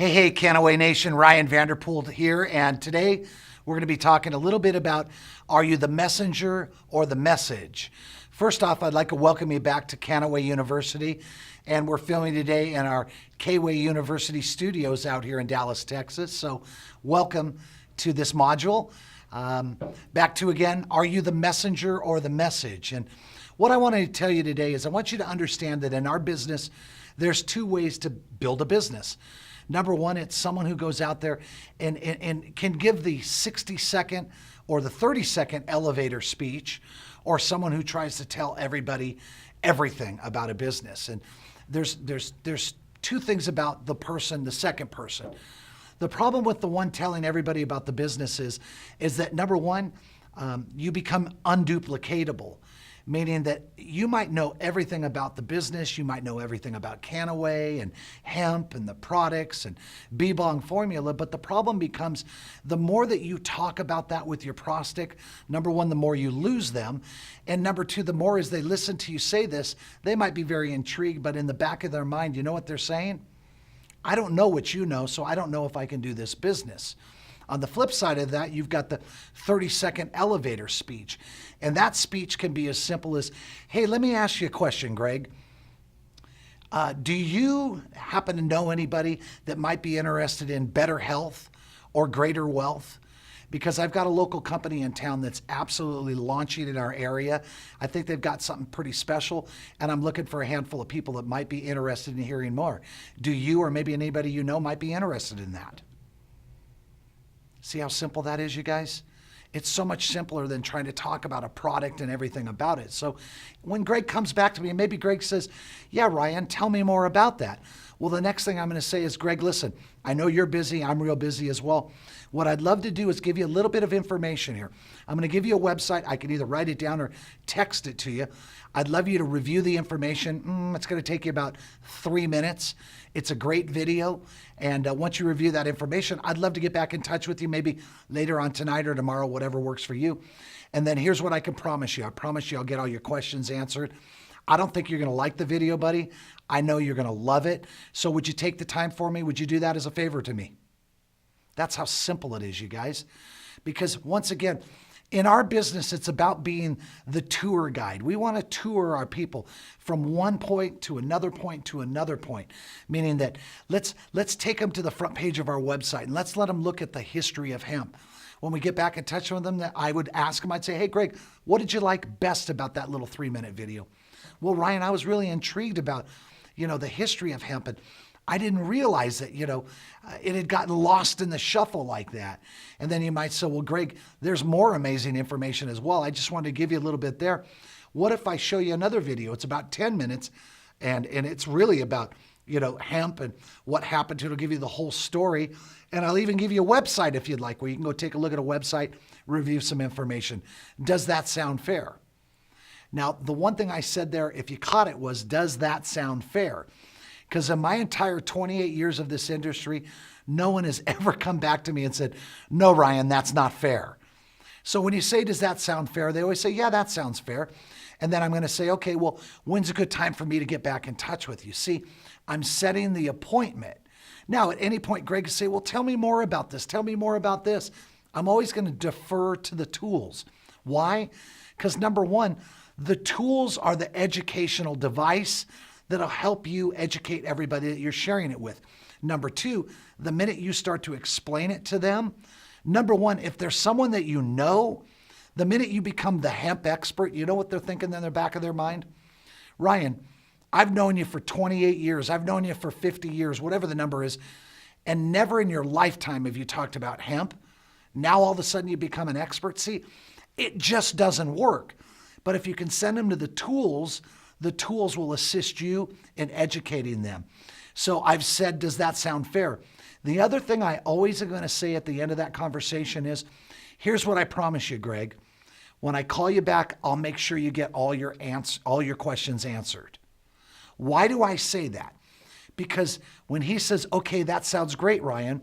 Hey, Canaway Nation, Ryan Vanderpool here, and today we're going to be talking a little bit about, are you the messenger or the message? First off, I'd like to welcome you back to Canaway University, and we're filming today in our Kway University studios out here in Dallas, Texas, so welcome to this module. Back to again, are you the messenger or the message? And what I want to tell you today is I want you to understand that in our business, there's two ways to build a business. Number one, it's someone who goes out there and can give the 60-second or the 30-second elevator speech, or someone who tries to tell everybody everything about a business. And there's two things about the person, the second person. The problem with the one telling everybody about the business is that number one, you become unduplicatable. Meaning that you might know everything about the business, you might know everything about Canaway and hemp and the products and B-Bong formula, but the problem becomes the more that you talk about that with your prospect, number one, the more you lose them, and number two, the more as they listen to you say this, they might be very intrigued, but in the back of their mind, you know what they're saying? I don't know what you know, so I don't know if I can do this business. On the flip side of that, you've got the 30-second elevator speech. And that speech can be as simple as, hey, let me ask you a question, Greg. Do you happen to know anybody that might be interested in better health or greater wealth? Because I've got a local company in town that's absolutely launching in our area. I think they've got something pretty special, and I'm looking for a handful of people that might be interested in hearing more. Do you or maybe anybody you know might be interested in that? See how simple that is, you guys? It's so much simpler than trying to talk about a product and everything about it. So when Greg comes back to me, and maybe Greg says, yeah, Ryan, tell me more about that. Well, the next thing I'm going to say is, Greg, listen, I know you're busy. I'm real busy as well. What I'd love to do is give you a little bit of information here. I'm going to give you a website. I can either write it down or text it to you. I'd love you to review the information. It's going to take you about 3 minutes. It's a great video. And once you review that information, I'd love to get back in touch with you maybe later on tonight or tomorrow, whatever works for you. And then here's what I can promise you. I promise you I'll get all your questions answered. I don't think you're going to like the video, buddy. I know you're going to love it. So would you take the time for me? Would you do that as a favor to me? That's how simple it is, you guys. Because once again, in our business, it's about being the tour guide. We want to tour our people from one point to another point to another point, meaning that let's take them to the front page of our website and let's let them look at the history of hemp. When we get back in touch with them, that I would ask them, I'd say, hey, Greg, what did you like best about that little 3-minute video? Well, Ryan, I was really intrigued about, the history of hemp. And I didn't realize that, it had gotten lost in the shuffle like that. And then you might say, well, Greg, there's more amazing information as well. I just wanted to give you a little bit there. What if I show you another video? It's about 10 minutes, and it's really about, hemp and what happened to it. It'll give you the whole story. And I'll even give you a website if you'd like, where you can go take a look at a website, review some information. Does that sound fair? Now, the one thing I said there, if you caught it, was, does that sound fair? Because in my entire 28 years of this industry, no one has ever come back to me and said, no, Ryan, that's not fair. So when you say, does that sound fair? They always say, yeah, that sounds fair. And then I'm going to say, okay, well, when's a good time for me to get back in touch with you? See, I'm setting the appointment. Now, at any point, Greg can say, well, tell me more about this. Tell me more about this. I'm always going to defer to the tools. Why? Because number one, the tools are the educational device that'll help you educate everybody that you're sharing it with. Number two, the minute you start to explain it to them, number one, if there's someone that you know, the minute you become the hemp expert, you know what they're thinking in the back of their mind? Ryan, I've known you for 28 years. I've known you for 50 years, whatever the number is, and never in your lifetime have you talked about hemp. Now all of a sudden you become an expert. See, it just doesn't work. But if you can send them to the tools will assist you in educating them. So I've said, does that sound fair? The other thing I always am going to say at the end of that conversation is, here's what I promise you, Greg. When I call you back, I'll make sure you get all your questions answered. Why do I say that? Because when he says, okay, that sounds great, Ryan,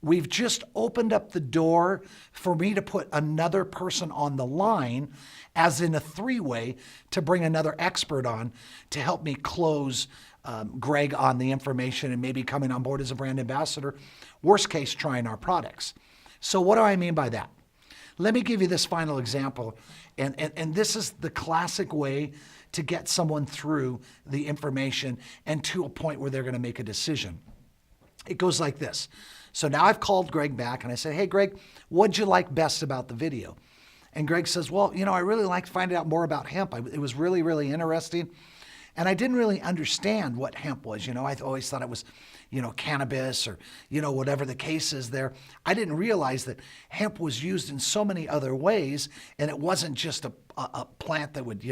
we've just opened up the door for me to put another person on the line, as in a three-way, to bring another expert on to help me close Greg on the information and maybe coming on board as a brand ambassador, worst case, trying our products. So what do I mean by that? Let me give you this final example. And this is the classic way to get someone through the information and to a point where they're going to make a decision. It goes like this. So now I've called Greg back and I said, hey, Greg, what'd you like best about the video? And Greg says, well, I really liked finding out more about hemp. It was really, really interesting. And I didn't really understand what hemp was. I always thought it was, cannabis or, whatever the case is there. I didn't realize that hemp was used in so many other ways, and it wasn't just a plant that would,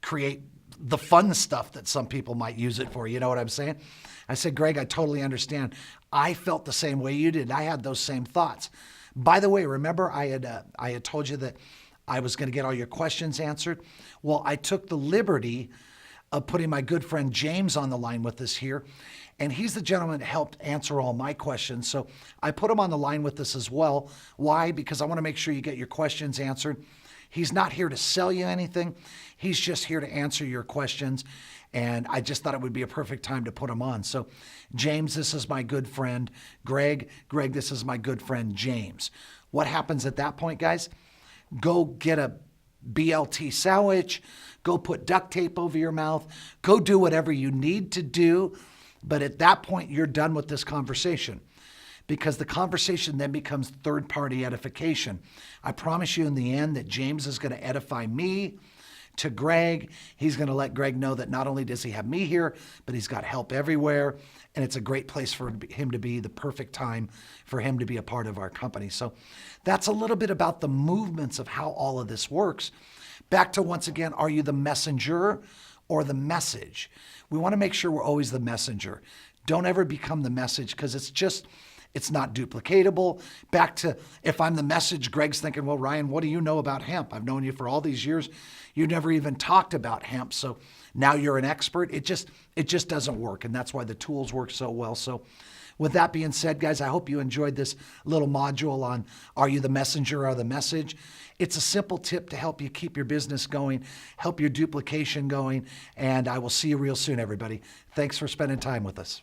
create the fun stuff that some people might use it for. You know what I'm saying? I said, Greg, I totally understand. I felt the same way you did. I had those same thoughts. By the way, remember I had told you that I was going to get all your questions answered? Well, I took the liberty of putting my good friend James on the line with us here. And he's the gentleman that helped answer all my questions. So I put him on the line with us as well. Why? Because I want to make sure you get your questions answered. He's not here to sell you anything. He's just here to answer your questions. And I just thought it would be a perfect time to put him on. So James, this is my good friend Greg. Greg, this is my good friend James. What happens at that point, guys? Go get a BLT sandwich. Go put duct tape over your mouth. Go do whatever you need to do. But at that point, you're done with this conversation, because the conversation then becomes third-party edification. I promise you in the end that James is going to edify me to Greg. He's going to let Greg know that not only does he have me here, but he's got help everywhere. And it's a great place for him to be, the perfect time for him to be a part of our company. So that's a little bit about the movements of how all of this works. Back to, once again, are you the messenger or the message? We want to make sure we're always the messenger. Don't ever become the message, because it's not duplicatable. Back to, if I'm the message, Greg's thinking, well, Ryan, what do you know about hemp? I've known you for all these years. You never even talked about hemp. So now you're an expert. It just doesn't work. And that's why the tools work so well. So with that being said, guys, I hope you enjoyed this little module on, are you the messenger or the message? It's a simple tip to help you keep your business going, help your duplication going. And I will see you real soon, everybody. Thanks for spending time with us.